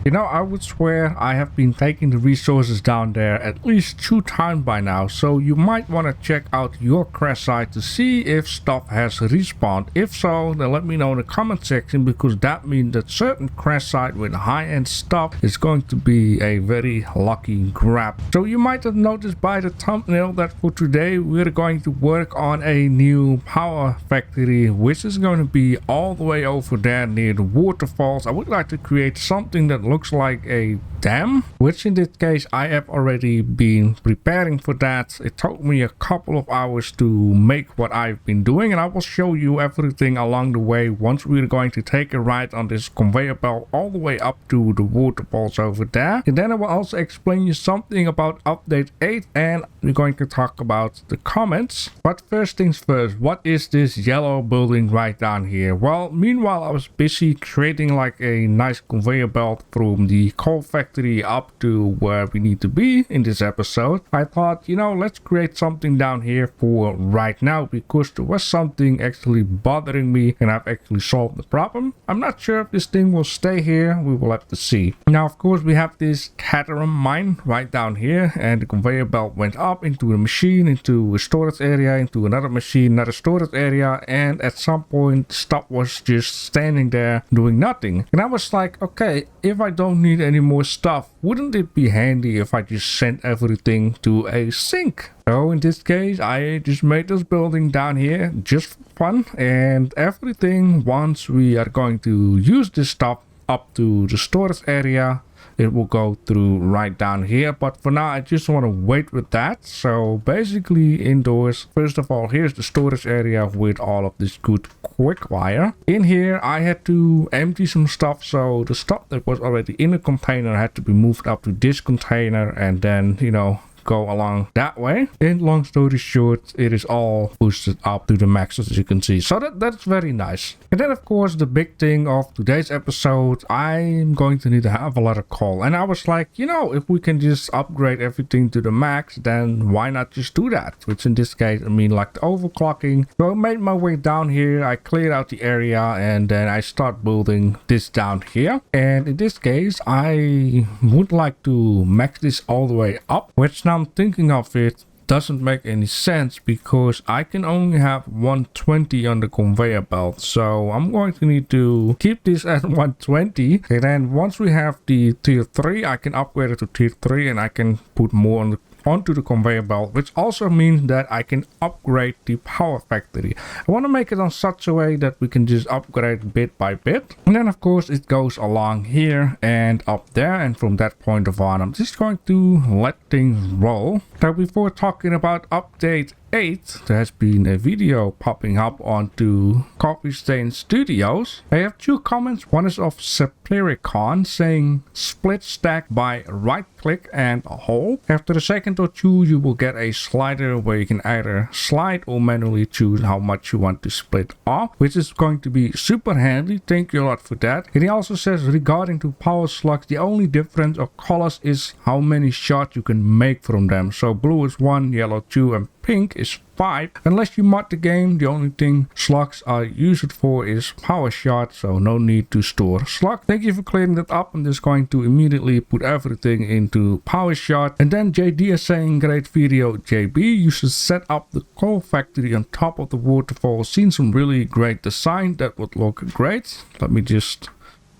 You know, I would swear I have been taking the resources down there at least 2 times by now, so you might want to check out your crash site to see if stuff has respawned. If so, then let me know in the comment section, because that means that certain crash site with high-end stuff is going to be a very lucky grab. So you might have noticed by the thumbnail that for today we're going to work on a new power factory, which is going to be all the way over there near the waterfalls. I would like to create something that looks like a dam, which in this case I have already been preparing for that. It took me a couple of hours to make what I've been doing, and I will show you everything along the way once we're going to take a ride on this conveyor belt all the way up to the waterfalls over there. And then I will also explain you something about update 8, and we're going to talk about the comments. But first things first, what is this yellow building right down here? Well, meanwhile I was busy creating like a nice conveyor belt from the coal factory up to where we need to be in this episode. I thought, you know, let's create something down here for right now, because there was something actually bothering me and I've actually solved the problem. I'm not sure if this thing will stay here, we will have to see. Now of course we have this cadmium mine right down here, and the conveyor belt went up into a machine, into a storage area, into another machine, another storage area, and at some point stuff was just standing there doing nothing. And I was like, okay, if I don't need any more stuff, wouldn't it be handy if I just sent everything to a sink? So in this case I just made this building down here just for fun, and everything, once we are going to use this stuff up to the storage area, it will go through right down here. But for now I just want to wait with that. So basically indoors, first of all, here's the storage area with all of this good quick wire. In here I had to empty some stuff, so the stuff that was already in the container had to be moved up to this container, and then, you know, go along that way. And long story short, it is all boosted up to the max, as you can see. So that's very nice. And then of course the big thing of today's episode, I'm going to need to have a lot of coal. And I was like, you know, if we can just upgrade everything to the max, then why not just do that? Which in this case, I mean like the overclocking. So I made my way down here, I cleared out the area, and then I start building this down here. And in this case, I would like to max this all the way up, which now I'm thinking of it doesn't make any sense, because I can only have 120 on the conveyor belt. So I'm going to need to keep this at 120, and then once we have the tier 3, I can upgrade it to tier 3 and I can put more on onto the conveyor belt, which also means that I can upgrade the power factory. I want to make it on such a way that we can just upgrade bit by bit, and then of course it goes along here and up there, and from that point of on I'm just going to let things roll. Now before talking about update 8, there has been a video popping up onto Coffee Stain Studios. I have 2 comments. One is of Saplericon saying split stack by right click and hold. After a second or 2 you will get a slider where you can either slide or manually choose how much you want to split off, which is going to be super handy. Thank you a lot for that. And he also says regarding to power slugs, the only difference of colors is how many shots you can make from them. So blue is 1, yellow 2, and pink is 5. Unless you mod the game, the only thing slugs are used for is power shot, so no need to store slug. Thank you for clearing that up. I'm just going to immediately put everything into power shot. And then JD is saying, great video JB, you should set up the coal factory on top of the waterfall. Seen some really great design, that would look great. Let me just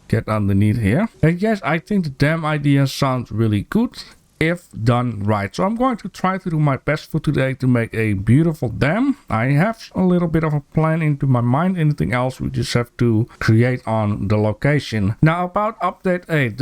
get underneath here. And yes, I think the dam idea sounds really good if done right. So I'm going to try to do my best for today to make a beautiful dam. I have a little bit of a plan into my mind. Anything else we just have to create on the location. Now about update 8,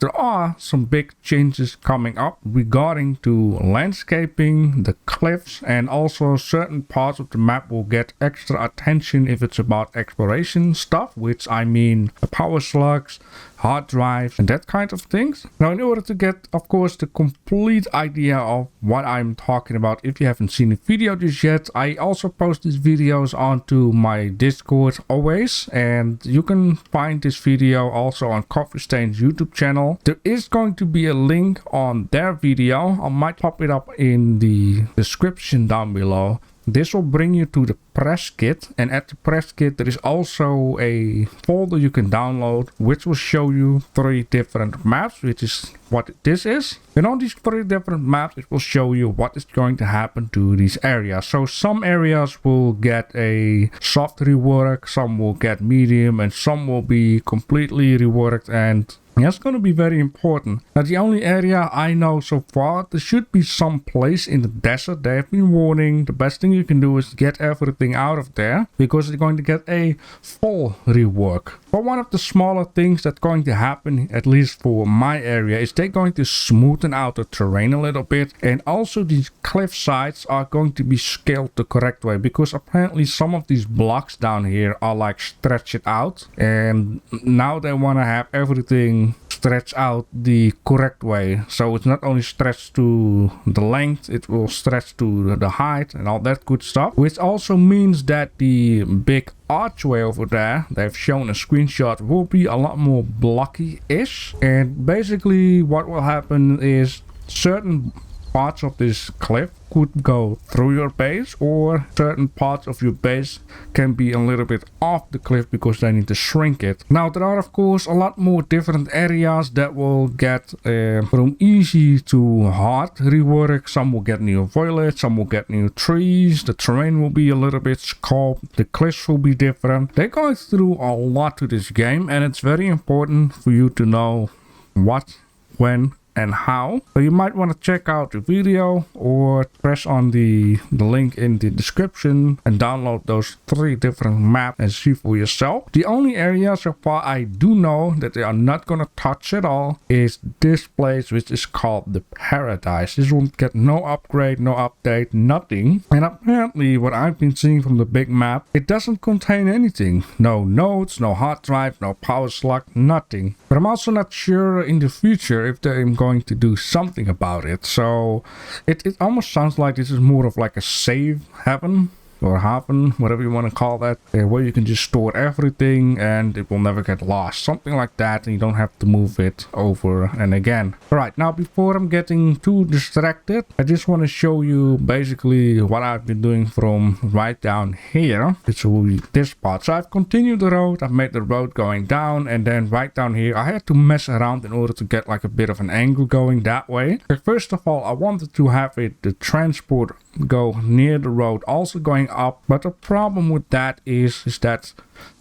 there are some big changes coming up regarding to landscaping, the cliffs, and also certain parts of the map will get extra attention if it's about exploration stuff, which I mean power slugs, hard drives, and that kind of things. Now in order to get of course the complete idea of what I'm talking about, if you haven't seen the video just yet, I also post these videos onto my Discord always, and you can find this video also on Coffee Stain's YouTube channel. There is going to be a link on their video. I might pop it up in the description down below. This will bring you to the press kit, and at the press kit there is also a folder you can download which will show you 3 different maps, which is what this is. And on these 3 different maps it will show you what is going to happen to these areas. So some areas will get a soft rework, some will get medium, and some will be completely reworked, and that's going to be very important. Now, the only area I know so far, there should be some place in the desert. They have been warning. The best thing you can do is get everything out of there, because they're going to get a full rework. But one of the smaller things that's going to happen, at least for my area, is they're going to smoothen out the terrain a little bit. And also these cliff sides are going to be scaled the correct way, because apparently some of these blocks down here are like stretched out. And now they want to have everything stretch out the correct way, so it's not only stretched to the length, it will stretch to the height and all that good stuff, which also means that the big archway over there they've shown a screenshot will be a lot more blocky-ish. And basically what will happen is certain parts of this cliff could go through your base, or certain parts of your base can be a little bit off the cliff because they need to shrink it. Now there are of course a lot more different areas that will get from easy to hard rework. Some will get new foliage, some will get new trees, the terrain will be a little bit sculpted, the cliffs will be different. They're going through a lot to this game, and it's very important for you to know what, when, and how. So you might want to check out the video or press on the link in the description and download those 3 different maps and see for yourself. The only area so far I do know that they are not going to touch at all is this place, which is called the Paradise. This will get no upgrade, no update, nothing. And apparently what I've been seeing from the big map, it doesn't contain anything. No nodes, no hard drive, no power slug, nothing. But I'm also not sure in the future if they're going to do something about it. So it almost sounds like this is more of like a save heaven or haven, whatever you want to call that, where you can just store everything and it will never get lost, something like that, and you don't have to move it over and again. All right, now before I'm getting too distracted, I just want to show you basically what I've been doing from right down here. This will be this part. So I've continued the road, I've made the road going down, and then right down here I had to mess around in order to get like a bit of an angle going that way. But first of all, I wanted to have it, the transport, go near the road, also going up. But the problem with that is that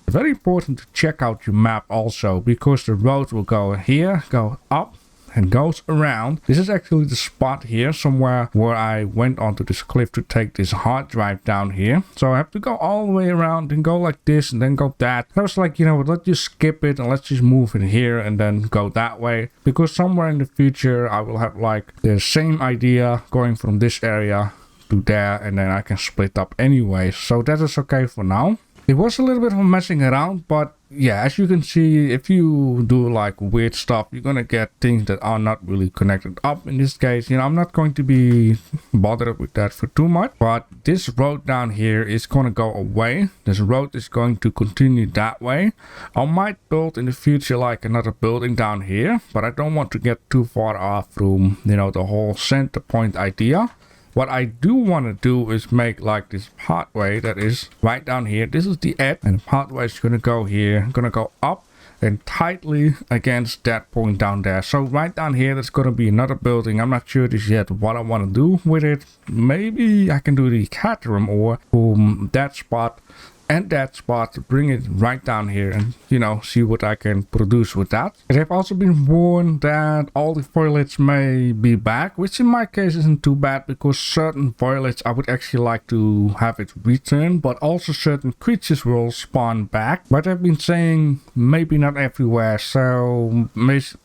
it's very important to check out your map also, because the road will go here, go up, and goes around. This is actually the spot here somewhere where I went onto this cliff to take this hard drive down here. So I have to go all the way around and go like this and then go that. I was like, you know what, let's just skip it and let's just move in here and then go that way, because somewhere in the future I will have like the same idea going from this area to there, and then I can split up anyway. So that is okay for now. It was a little bit of messing around, but yeah, as you can see, if you do like weird stuff, you're gonna get things that are not really connected up. In this case, you know, I'm not going to be bothered with that for too much, but this road down here is gonna go away. This road is going to continue that way. I might build in the future like another building down here, but I don't want to get too far off from, you know, the whole center point idea. What I do want to do is make like this pathway that is right down here. This is the edge, and the pathway is going to go here, going to go up and tightly against that point down there. So right down here, there's going to be another building. I'm not sure this yet what I want to do with it. Maybe I can do the cat room, or boom, that spot and that spot, to bring it right down here and, you know, see what I can produce with that. And I've also been warned that all the foliage may be back, which in my case isn't too bad, because certain foliage I would actually like to have it return, but also certain creatures will spawn back. But I've been saying maybe not everywhere. So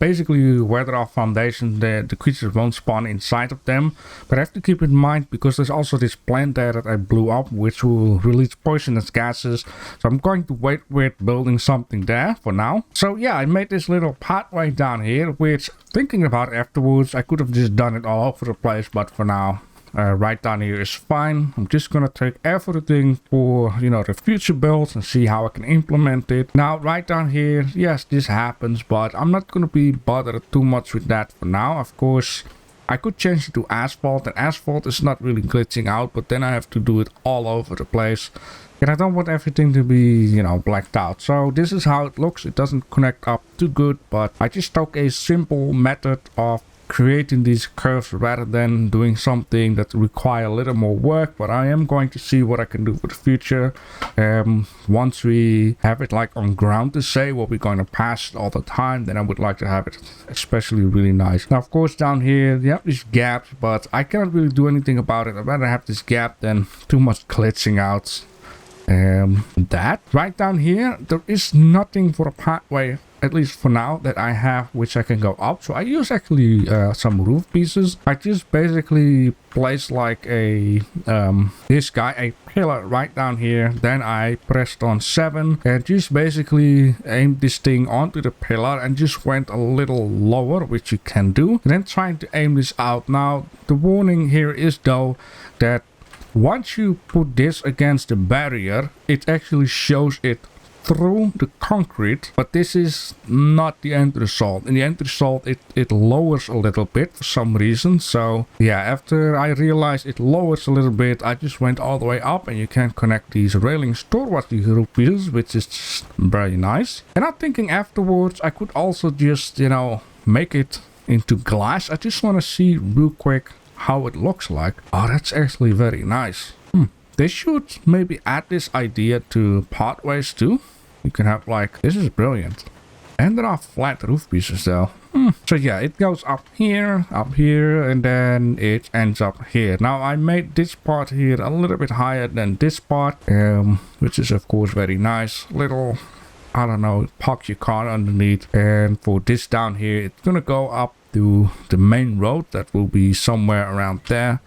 basically, where there are foundations, the creatures won't spawn inside of them. But I have to keep in mind, because there's also this plant there that I blew up, which will release poisonous gas. So I'm going to wait with building something there for now. So yeah, I made this little pathway down here, which, thinking about afterwards, I could have just done it all over the place, but for now, right down here is fine. I'm just gonna take everything for, you know, the future builds and see how I can implement it. Now right down here, yes, this happens, but I'm not gonna be bothered too much with that for now. Of course, I could change it to asphalt, and asphalt is not really glitching out, but then I have to do it all over the place. And I don't want everything to be, you know, blacked out. So this is how it looks. It doesn't connect up too good, but I just took a simple method of creating these curves rather than doing something that require a little more work. But I am going to see what I can do for the future. Once we have it like on ground to say what we're going to pass all the time, then I would like to have it especially really nice. Now of course down here you have these gaps, but I cannot really do anything about it. I'd rather have this gap than too much glitching out. That right down here, there is nothing for a pathway, at least for now, that I have which I can go up. So I use actually some roof pieces. I just basically place like a this guy, a pillar right down here. Then I pressed on 7 and just basically aimed this thing onto the pillar and just went a little lower, which you can do, and then trying to aim this out. Now the warning here is though that once you put this against the barrier, it actually shows it through the concrete, but this is not the end result. In the end result, it lowers a little bit for some reason. So yeah, after I realized it lowers a little bit, I just went all the way up, and you can connect these railings towards these roof pieces, which is very nice. And I'm thinking afterwards I could also just, you know, make it into glass. I just want to see real quick how it looks like. Oh, that's actually very nice. They should maybe add this idea to pathways too. You can have like, this is brilliant. And there are flat roof pieces though. So yeah, it goes up here, and then it ends up here. Now I made this part here a little bit higher than this part, which is of course very nice. Little, I don't know, park your car underneath. And for this down here, it's gonna go up to the main road that will be somewhere around there.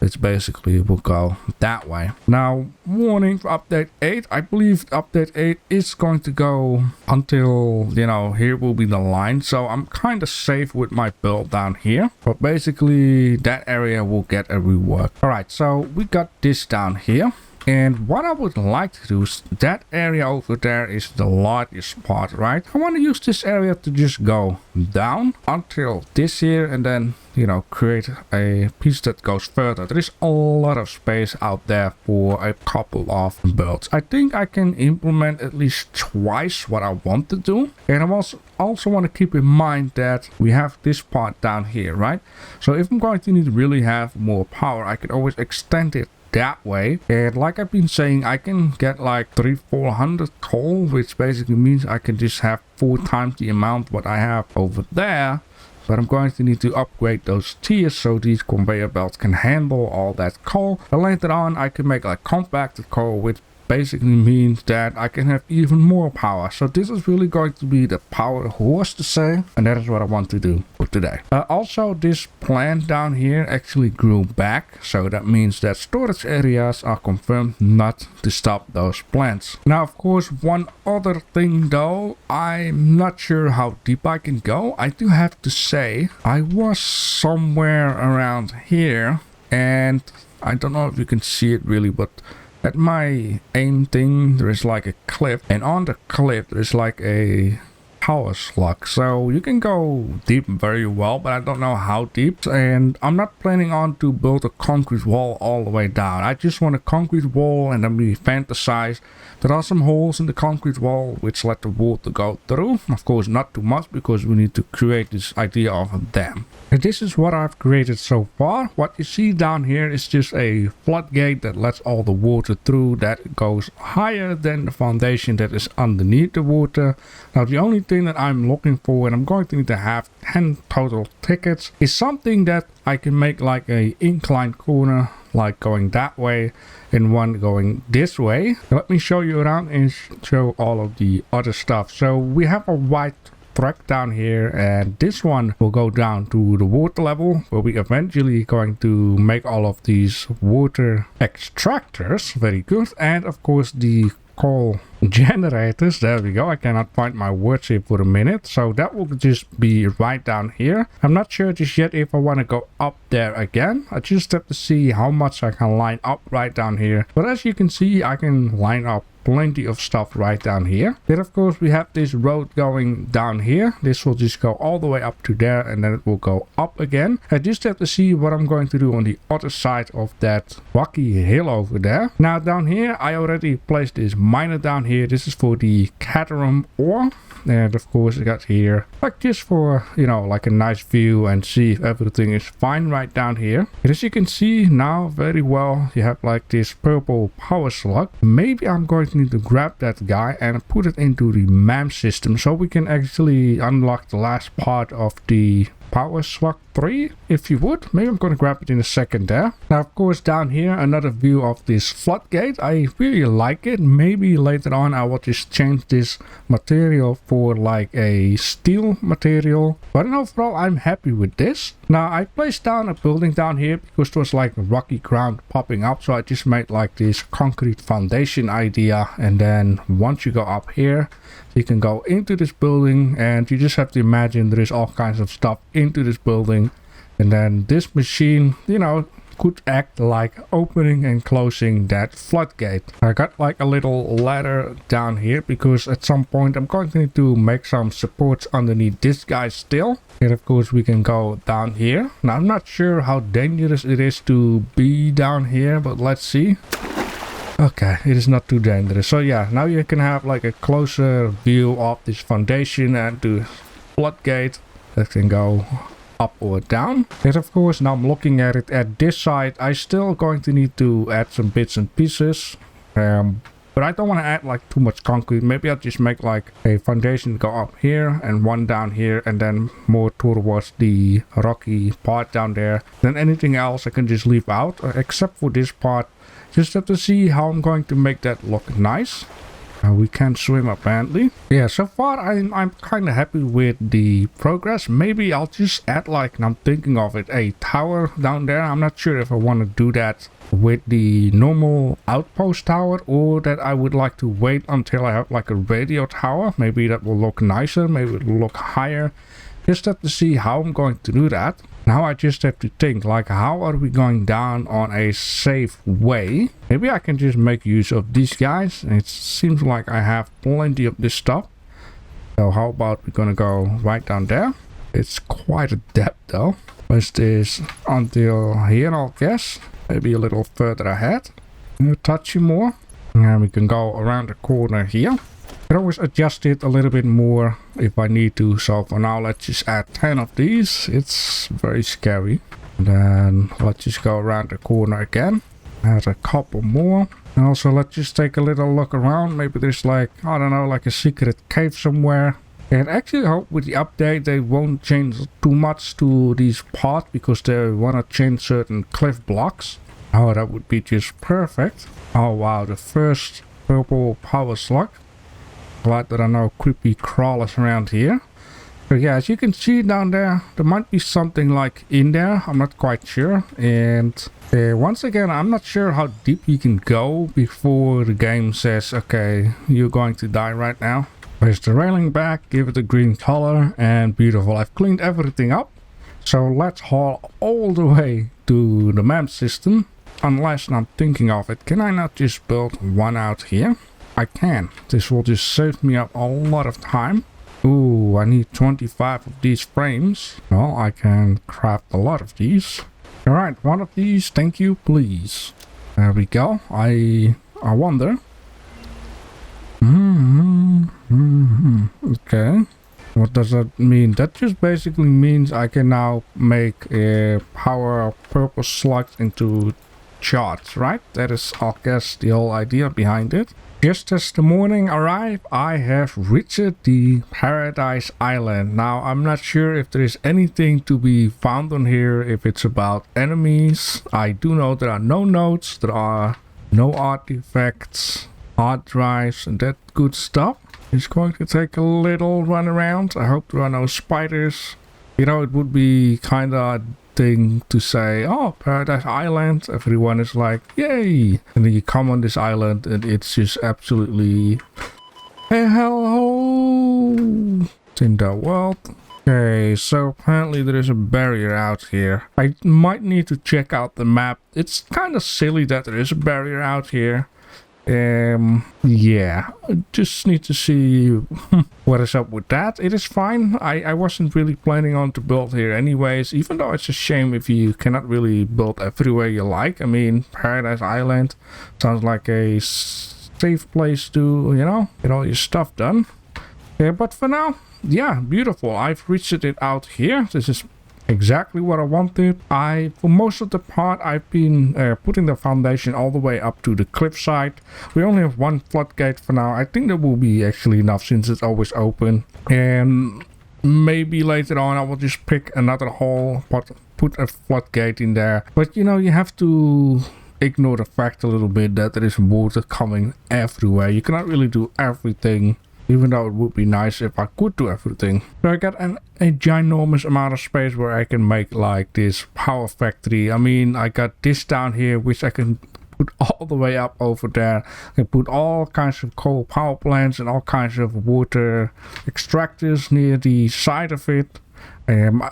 It's basically will go that way. Now, warning for update 8. I believe update 8 is going to go until, you know, here will be the line. So I'm kind of safe with my build down here. But basically that area will get a rework. Alright, so we got this down here. And what I would like to do is that area over there is the largest part, right? I want to use this area to just go down until this here, and then, you know, create a piece that goes further. There is a lot of space out there for a couple of builds. I think I can implement at least twice what I want to do. And I also want to keep in mind that we have this part down here, right? So if I'm going to need to really have more power, I can always extend it that way. And like I've been saying, I can get like 300-400 coal, which basically means I can just have 4 times the amount what I have over there. But I'm going to need to upgrade those tiers so these conveyor belts can handle all that coal. And later on I can make like compacted coal, which basically means that I can have even more power. So this is really going to be the power horse to say, and that is what I want to do for today. Also, this plant down here actually grew back, so that means that storage areas are confirmed not to stop those plants. Now of course, one other thing though, I'm not sure how deep I can go. I do have to say I was somewhere around here, and I don't know if you can see it really, but at my aim thing, there is like a cliff, and on the cliff there is like a power slug, so you can go deep very well, but I don't know how deep. And I'm not planning on to build a concrete wall all the way down. I just want a concrete wall, and then we fantasize there are some holes in the concrete wall which let the water go through. Of course not too much, because we need to create this idea of a dam. And this is what I've created so far. What you see down here is just a floodgate that lets all the water through, that goes higher than the foundation that is underneath the water. Now the only thing that I'm looking for, and I'm going to need to have 10 total tickets, is something that I can make like a inclined corner, like going that way, and one going this way. Let me show you around and show all of the other stuff. So we have a white track down here, and this one will go down to the water level, where we eventually going to make all of these water extractors. Very good. And of course the coal generators. There we go. I cannot find my words here for a minute. So that will just be right down here. I'm not sure just yet if I want to go up there again. I just have to see how much I can line up right down here. But as you can see, I can line up plenty of stuff right down here. Then of course we have this road going down here. This will just go all the way up to there, and then it will go up again. I just have to see what I'm going to do on the other side of that rocky hill over there. Now down here I already placed this miner down here. This is for the Caterham ore. And of course I got here like just for, you know, like a nice view and see if everything is fine right down here. And as you can see now very well, you have like this purple power slug. Maybe I'm going to need to grab that guy and put it into the MAM system so we can actually unlock the last part of the power slug 3, if you would. Maybe I'm going to grab it in a second there. Now of course down here another view of this floodgate. I really like it. Maybe later on I will just change this material for like a steel material, but overall I'm happy with this. Now I placed down a building down here because there was like rocky ground popping up, so I just made like this concrete foundation idea, and then once you go up here you can go into this building, and you just have to imagine there is all kinds of stuff into this building, and then this machine, you know, could act like opening and closing that floodgate. I got like a little ladder down here because at some point I'm going to need to make some supports underneath this guy still. And of course we can go down here. Now I'm not sure how dangerous it is to be down here, but let's see. Okay, it is not too dangerous. So yeah, now you can have like a closer view of this foundation and the floodgate that can go up or down. And of course now I'm looking at it at this side. I still going to need to add some bits and pieces. But I don't want to add like too much concrete. Maybe I'll just make like a foundation go up here and one down here, and then more towards the rocky part down there. Then anything else I can just leave out, except for this part. Just have to see how I'm going to make that look nice. We can swim apparently. Yeah, so far I'm kind of happy with the progress. Maybe I'll just add like, and I'm thinking of it, a tower down there. I'm not sure if I want to do that with the normal outpost tower, or that I would like to wait until I have like a radio tower. Maybe that will look nicer, maybe it will look higher. Just have to see how I'm going to do that. Now I just have to think like, how are we going down on a safe way? Maybe I can just make use of these guys. It seems like I have plenty of this stuff. So how about we're gonna go right down there? It's quite a depth though. Place this until here, I'll guess. Maybe a little further ahead. A touch more. And we can go around the corner here. I can always adjust it a little bit more if I need to. So for now let's just add 10 of these. It's very scary. And then let's just go around the corner again. Add a couple more. And also let's just take a little look around. Maybe there's like, I don't know, like a secret cave somewhere. And actually I hope with the update they won't change too much to these parts, because they want to change certain cliff blocks. Oh, that would be just perfect. Oh wow, the first purple power slug. Glad that I know creepy crawlers around here. So yeah, as you can see down there, there might be something like in there. I'm not quite sure. And once again, I'm not sure how deep you can go before the game says, okay, you're going to die right now. Place the railing back, give it a green color, and beautiful. I've cleaned everything up. So let's haul all the way to the MAM system. Unless I'm thinking of it, can I not just build one out here? I can. This will just save me up a lot of time. Ooh, I need 25 of these frames. Well, I can craft a lot of these. Alright, one of these, thank you, please. There we go. I wonder. Okay. What does that mean? That just basically means I can now make power purple slugs into charts, right? That is, I guess, the whole idea behind it. Just as the morning arrived, I have reached the Paradise Island. Now, I'm not sure if there is anything to be found on here, if it's about enemies. I do know there are no notes, there are no artifacts, hard drives, and that good stuff. It's going to take a little run around. I hope there are no spiders. You know, it would be kind of thing to say, oh, Paradise Island, everyone is like, yay, and then you come on this island and it's just absolutely hello in the world. Okay, so apparently there is a barrier out here. I might need to check out the map. It's kind of silly that there is a barrier out here. Yeah, just need to see what is up with that. It is fine. I wasn't really planning on to build here anyways, even though it's a shame if you cannot really build everywhere you like. I mean, Paradise Island sounds like a safe place to, you know, get all your stuff done. Yeah, but for now, yeah, beautiful. I've reached it out here. This is exactly what I wanted. For most of the part, I've been putting the foundation all the way up to the cliffside. We only have one floodgate for now. I think that will be actually enough since it's always open. And maybe later on I will just pick another hole, put a floodgate in there. But you know, you have to ignore the fact a little bit that there is water coming everywhere. You cannot really do everything, even though it would be nice if I could do everything. So I got a ginormous amount of space where I can make like this power factory. I mean, I got this down here, which I can put all the way up over there. I can put all kinds of coal power plants and all kinds of water extractors near the side of it.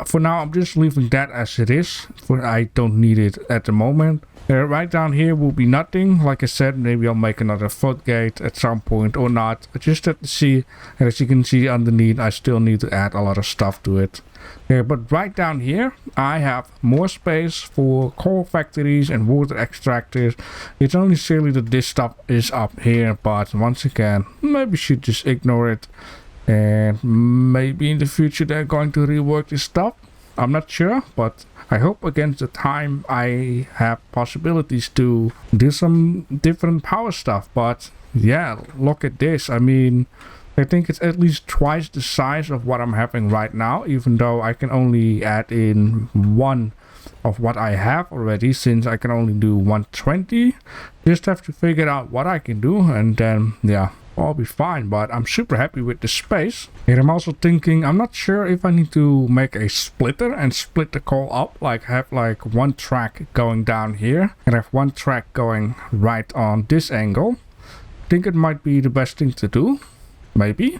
For now, I'm just leaving that as it is. I don't need it at the moment. Right down here will be nothing. Like I said, maybe I'll make another floodgate at some point or not. I just have to see. And as you can see underneath, I still need to add a lot of stuff to it. But right down here, I have more space for coal factories and water extractors. It's only silly that this stuff is up here, but once again, maybe should just ignore it. And maybe in the future they're going to rework this stuff. I'm not sure, but I hope against the time I have possibilities to do some different power stuff. But yeah, look at this. I mean, I think it's at least twice the size of what I'm having right now, even though I can only add in one of what I have already, since I can only do 120. Just have to figure out what I can do, and then yeah, I'll be fine. But I'm super happy with the space. And I'm also thinking, I'm not sure if I need to make a splitter and split the coal up, like have like one track going down here and have one track going right on this angle. I think it might be the best thing to do, maybe.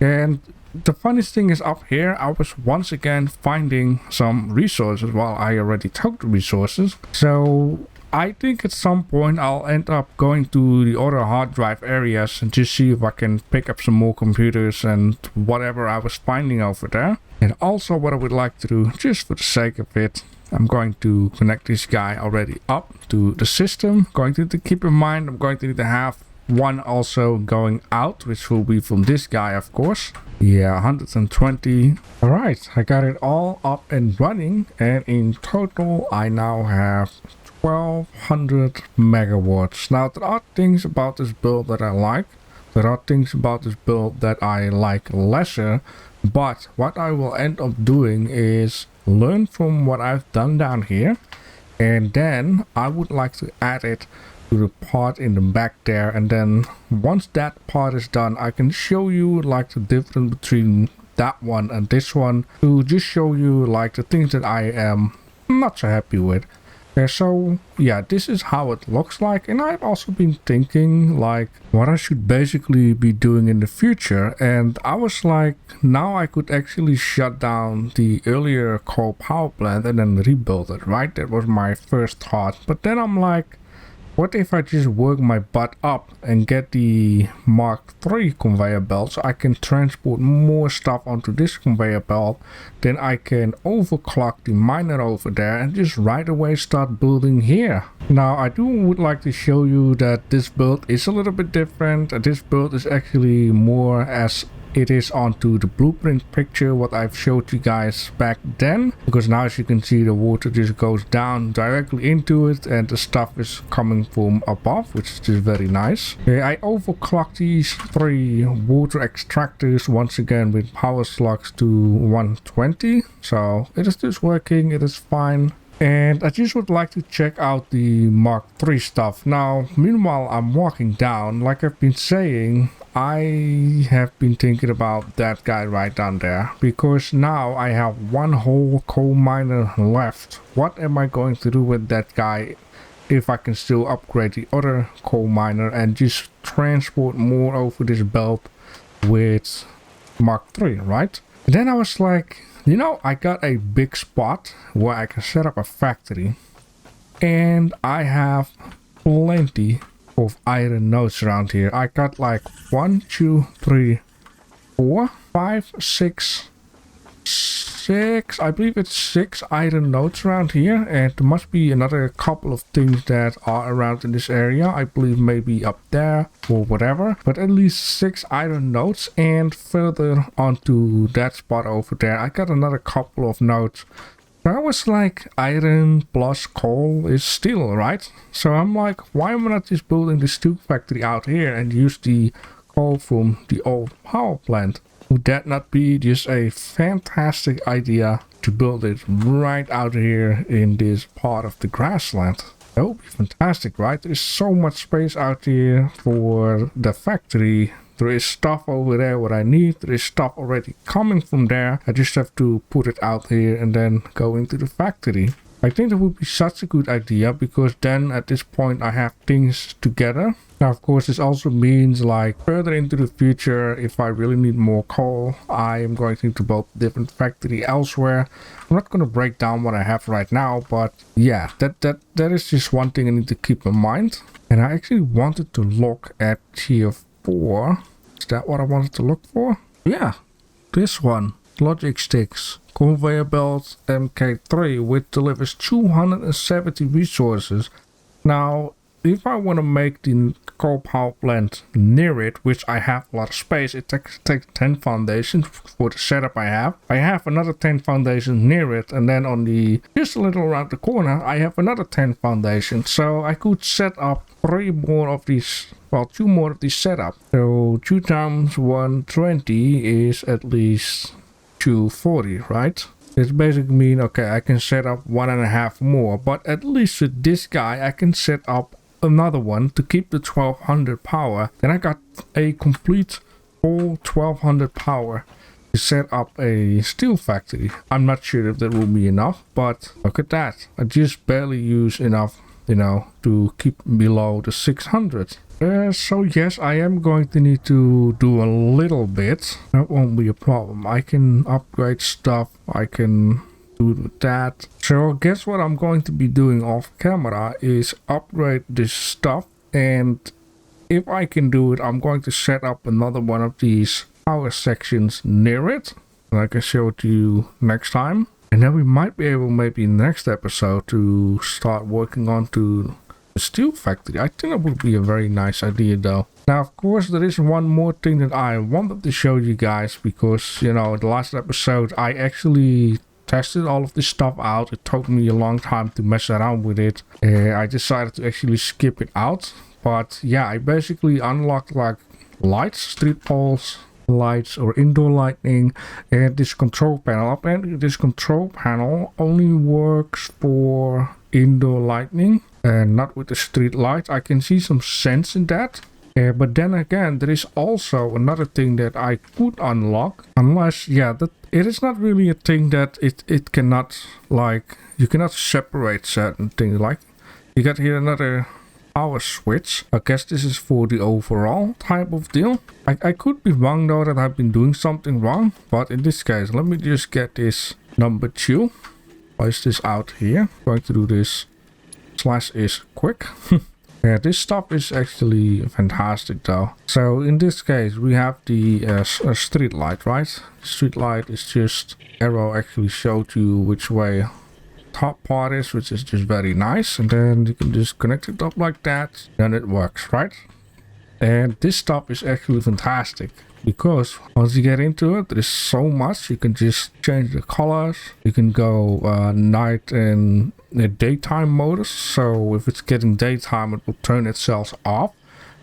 And the funniest thing is, up here I was once again finding some resources. Well, I already took the resources, so I think at some point I'll end up going to the other hard drive areas and just see if I can pick up some more computers and whatever I was finding over there. And also what I would like to do, just for the sake of it, I'm going to connect this guy already up to the system. Going to keep in mind, I'm going to need to have one also going out, which will be from this guy, of course. Yeah, 120. All right, I got it all up and running, and in total I now have 1200 megawatts. Now, there are things about this build that I like. There are things about this build that I like lesser, but what I will end up doing is learn from what I've done down here, and then I would like to add it to the part in the back there. And then once that part is done, I can show you like the difference between that one and this one, to just show you like the things that I am not so happy with. So yeah, this is how it looks like. And I've also been thinking like what I should basically be doing in the future, and I was like, now I could actually shut down the earlier coal power plant and then rebuild it, right? That was my first thought. But then I'm like, what if I just work my butt up and get the Mark III conveyor belt so I can transport more stuff onto this conveyor belt? Then I can overclock the miner over there and just right away start building here. Now, I would like to show you that this build is a little bit different. This build is actually more as it is onto the blueprint picture what I've showed you guys back then, because now as you can see the water just goes down directly into it and the stuff is coming from above, which is just very nice. I overclocked these 3 water extractors once again with power slugs to 120, so it is just working, it is fine. And I just would like to check out the Mark III stuff. Now, meanwhile I'm walking down, like I've been saying, I have been thinking about that guy right down there, because now I have one whole coal miner left. What am I going to do with that guy if I can still upgrade the other coal miner and just transport more over this belt with Mark III, right? And then I was like, you know, I got a big spot where I can set up a factory, and I have plenty of iron nodes around here. I got like 1, 2, 3, 4, 5, 6, I believe it's 6 iron nodes around here, and there must be another couple of things that are around in this area. I believe maybe up there or whatever, but at least 6 iron nodes. And further onto that spot over there, I got another couple of nodes. I was like, iron plus coal is steel, right? So I'm like, why am I not just building the steel factory out here and use the coal from the old power plant? Would that not be just a fantastic idea to build it right out here in this part of the grassland? That would be fantastic, right? There's so much space out here for the factory. There is stuff over there what I need. There is stuff already coming from there. I just have to put it out here and then go into the factory. I think that would be such a good idea, because then at this point I have things together. Now of course this also means like further into the future, if I really need more coal, I am going to need to build a different factory elsewhere. I'm not going to break down what I have right now, but yeah, that is just one thing I need to keep in mind. And I actually wanted to look at tier 4. Is that what I wanted to look for? Yeah, this one. Logic sticks. Conveyor belt MK3, which delivers 270 resources. Now, if I want to make the coal power plant near it, which I have a lot of space, it takes 10 foundations for the setup I have. I have another 10 foundations near it, and then on the just a little around the corner, I have another 10 foundations. So I could set up 3 more of these. Well, 2 more of these setup. So 2 times 120 is at least 240, right? It's basically mean, okay, I can set up 1.5 more, but at least with this guy I can set up another one to keep the 1200 power. Then I got a complete whole 1200 power to set up a steel factory. I'm not sure if that will be enough, but look at that. I just barely use enough, you know, to keep below the 600. So yes, I am going to need to do a little bit. That won't be a problem. I can upgrade stuff. I can do that. So guess what I'm going to be doing off camera is upgrade this stuff. And if I can do it, I'm going to set up another one of these power sections near it. And I can show it to you next time. And then we might be able, maybe in the next episode, to start working on to the steel factory. I think that would be a very nice idea though. Now of course there is one more thing that I wanted to show you guys, because you know, the last episode I actually tested all of this stuff out. It took me a long time to mess around with it. I decided to actually skip it out, but yeah, I basically unlocked like lights, street poles, lights or indoor lighting, and this control panel. Apparently this control panel only works for indoor lighting and not with the street lights. I can see some sense in that, but then again there is also another thing that I could unlock, unless yeah, that it is not really a thing that it cannot, like, you cannot separate certain things. Like you got here another power switch. I guess this is for the overall type of deal. I could be wrong though, that I've been doing something wrong, but in this case let me just get this number 2, place this out here. I'm going to do this slash is quick. Yeah, this stuff is actually fantastic though. So in this case we have the street light, right? Street light is just arrow actually showed you which way top part is, which is just very nice, and then you can just connect it up like that, then it works, right? And this stuff is actually fantastic, because once you get into it, there's so much. You can just change the colors. You can go night and daytime modus. So if it's getting daytime, it will turn itself off,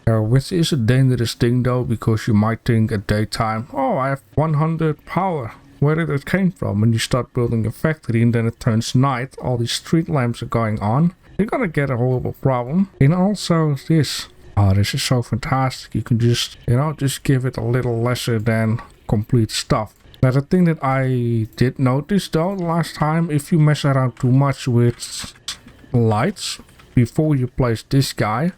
which is a dangerous thing though, because you might think at daytime, oh, I have 100 power. Where did it came from? When you start building a factory and then it turns night, all these street lamps are going on, you're gonna get a horrible problem. And also this. Oh, this is so fantastic. You can just, you know, just give it a little lesser than complete stuff. Now the thing that I did notice though last time, if you mess around too much with lights before you place this guy,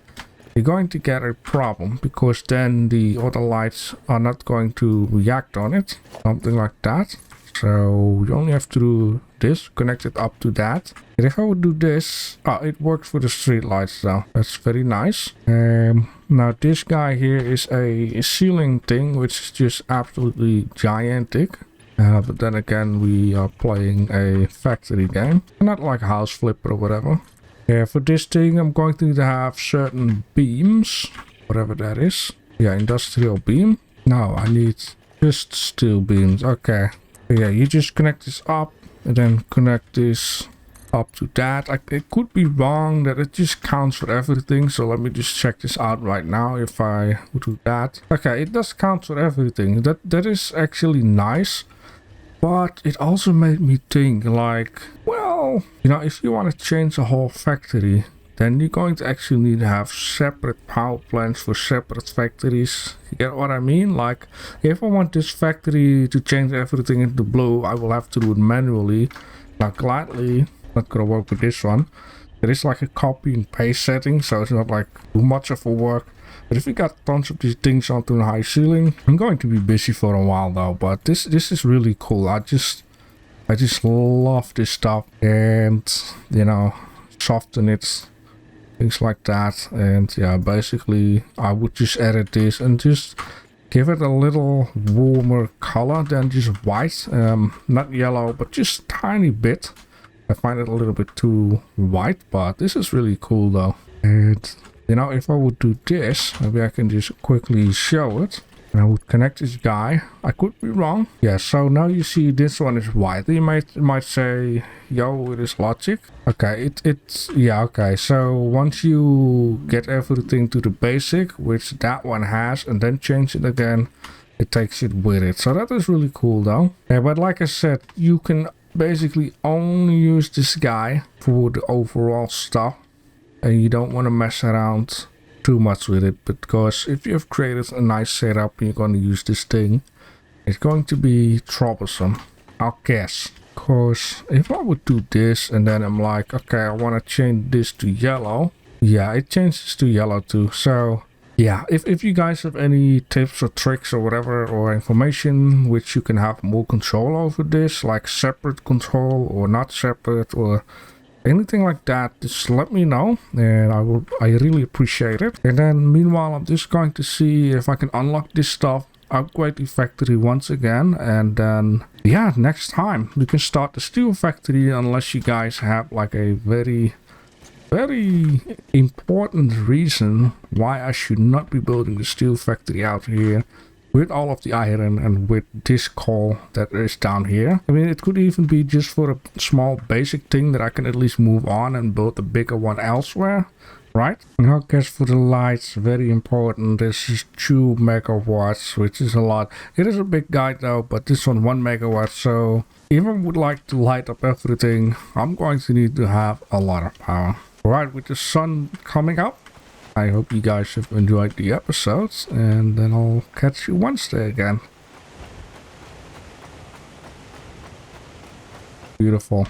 you're going to get a problem, because then the other lights are not going to react on it. Something like that. So you only have to do this, connect it up to that. And if I would do this, it works for the street lights though. That's very nice. Now this guy here is a ceiling thing, which is just absolutely gigantic. But then again, we are playing a factory game, not like a house flipper or whatever. Yeah, for this thing, I'm going to need to have certain beams, whatever that is. Yeah, industrial beam. No, I need just steel beams. Okay. Yeah, you just connect this up and then connect this up to that. It could be wrong that it just counts for everything. So let me just check this out right now if I would do that. Okay, it does count for everything. That is actually nice. But it also made me think like, well, you know, if you want to change the whole factory, then you're going to actually need to have separate power plants for separate factories. You get what I mean? Like, if I want this factory to change everything into blue, I will have to do it manually. Now, gladly, not gonna work with this one. There is like a copy and paste setting, so it's not like too much of a work. But if we got tons of these things onto the high ceiling, I'm going to be busy for a while though. But this is really cool. I just love this stuff, and you know, soften it, things like that. And yeah, basically I would just edit this and just give it a little warmer color than just white. Not yellow, but just tiny bit. I find it a little bit too white, but this is really cool though. And you know, if I would do this, maybe I can just quickly show it. And I would connect this guy. I could be wrong. Yeah, so now you see this one is white. You might say, yo, it is logic. Okay, yeah, okay. So once you get everything to the basic, which that one has, and then change it again, it takes it with it. So that is really cool though. Yeah, but like I said, you can basically only use this guy for the overall stuff. And you don't want to mess around too much with it, because if you have created a nice setup and you're going to use this thing, it's going to be troublesome, I guess. Because if I would do this and then I'm like, okay, I want to change this to yellow. Yeah, it changes to yellow too. So yeah, if you guys have any tips or tricks or whatever, or information which you can have more control over this, like separate control or not separate or anything like that, just let me know, and I really appreciate it. And then meanwhile, I'm just going to see if I can unlock this stuff, upgrade the factory once again, and then yeah, next time we can start the steel factory, unless you guys have like a very important reason why I should not be building the steel factory out here with all of the iron and with this coal that is down here. I mean, it could even be just for a small basic thing that I can at least move on and build a bigger one elsewhere, right? And I guess for the lights, very important, this is 2 megawatts, which is a lot. It is a big guy though, but this one 1 megawatt, so if I would like to light up everything, I'm going to need to have a lot of power. Right, with the sun coming up, I hope you guys have enjoyed the episodes, and then I'll catch you Wednesday again. Beautiful.